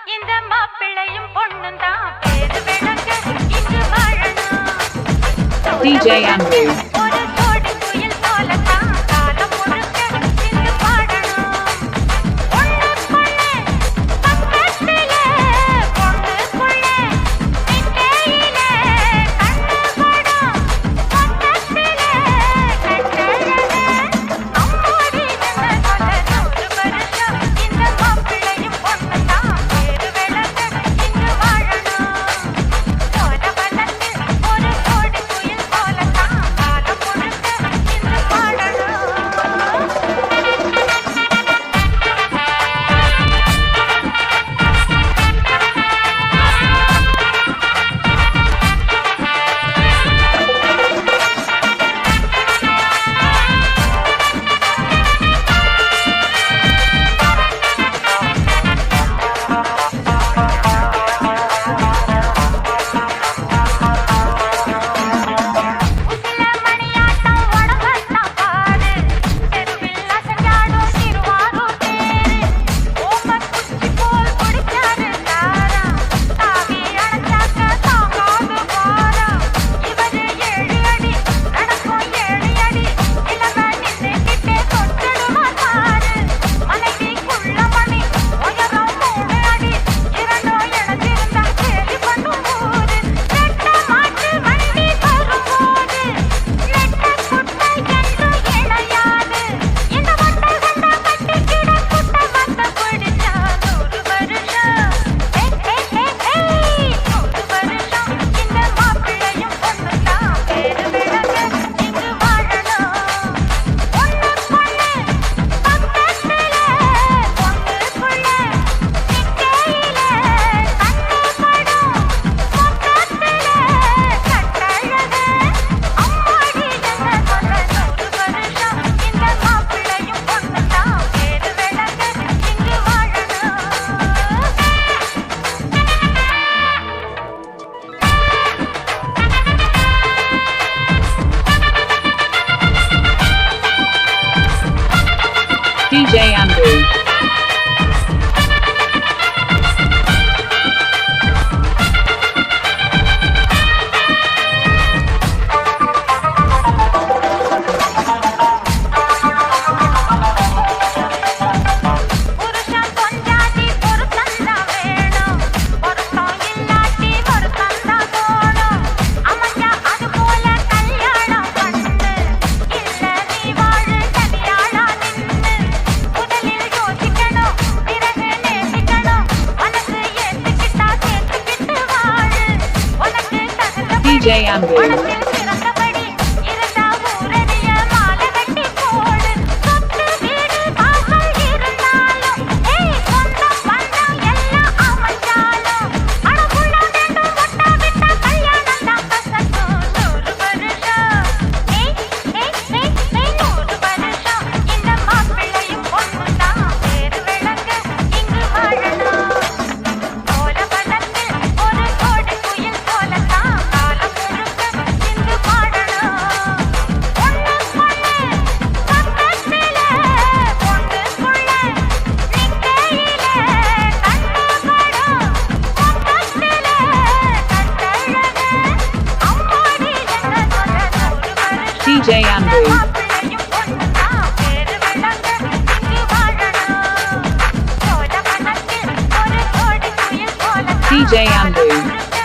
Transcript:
இந்த மாப்பிள்ளையும் பொண்ணும் தான் பேரு விளங்க இங்கு வாழணும். DJ Andrew. ஒரு கோடி குயில் போலத்தான் காலம் முழுக்க இங்கு பாடணும். ஒண்ணுக்குள்ளே பக்கத்திலே பொண்ணுக்குள்ளே நிக்கையிலே கண்ணுபடும் பக்கத்திலே கட்டழகு அம்மாடி என்ன சொல்ல 100 வருஷம் இந்த மாப்பிள்ளையும் பொண்ணும் தான் பேரு விளங்க இங்கு வாழணும். சோழவனத்தில் ஒரு கோடி குயில் போலத்தான் காலம் முழுக்க இங்கு பாடணும். உசில மணியாட்டம் உடம்பத்தான் பாடு தெருவில் அசஞ்சாடும் திருவாரூர் தேரு ஓமக் குச்சி போல் பிடிச்சாரு தாரா தாவி அணைச்சாக்க தாங்காது பாரா இவரு 7 அடி நடக்கும் 7 அடி இளவ நின்னுக்கிட்டே தொட்டுடுவார் பாரு மனைவி குள்ளமணி உயரம் 3 அடி இரண்டும் இணைஞ்சிருந்தா கேலி பண்ணும் ஊரு நெட்ட மாட்டு வண்டி வரும்போது நெட்ட குட்டை என்று இணையாது இந்த மட்டை கண்ட கட்டிக்கிட குட்டை மத்த பிடிச்சா 100 வருஷம் 100 வருஷம் இந்த மாப்பிள்ளையும் பொண்ணும் தான் பேரு விளங்க இங்கு வாழணும். ஒண்ணுக்குள்ளே பக்கத்திலே பொண்ணுக்குள்ளே நிக்கையிலே கண்ணுபடும் பக்கத்திலே கட்டழகு அம்மாடி என்ன சொல்ல 100 வருஷம் இந்த மாப்பிள்ளையும் பொண்ணும் தான் பேரு விளங்க இங்கு வாழணும். DJ Andrew. புருஷன் பொஞ்சாதி பொருத்தந்தான் வேணும் பொருத்தம் இல்லாட்டி பொருத்தந்தான் தோணும் அமைஞ்சா அது போல கல்யாணம் பண்ணு இல்ல நீ வாழு தனியாளா நின்னு முதலில் யோசிக்கணும் பிறகு நேசிக்கணும் மனசு ஏத்துக்கிட்டா சேர்த்துக்கிட்டு வாழு உனக்கு தகுந்தபடி DJ Andrew. மனசில் சிறந்தபடி இருந்தா ஊரறிய மாலை கட்டி போடு சொத்து வீடு வாசல் இருந்தாலும் சொந்தம் பந்தம் எல்லாம் அமைஞ்சாலும் அடகுள்ள வேண்டும் ஒட்டா விட்டா கல்யாணம் தான் கசக்கும் 100 வருஷம் 100 வருஷம் இந்த மாப்பிள்ளையும் பொண்ணும் தான் பேரு விளங்க இங்கு வாழணும். சோழவனத்தில் ஒரு கோடி குயில் போலத்தான் காலம் முழுக்க இங்கு பாடணும். ஒண்ணுக்குள்ளே பக்கத்திலே பொண்ணுக்குள்ளே நிக்கையிலே கண்ணுபடும் பக்கத்திலே கட்டழகு அம்மாடி என்ன சொல்ல 100 வருஷம் DJ Andrew. மாப்பிள்ளையும் பொண்ணும் தான் பேரு விளங்க இங்கு வாழணும். சோழவனத்தில் ஒரு கோடி குயில் போலத்தான் DJ Andrew. முழுக்க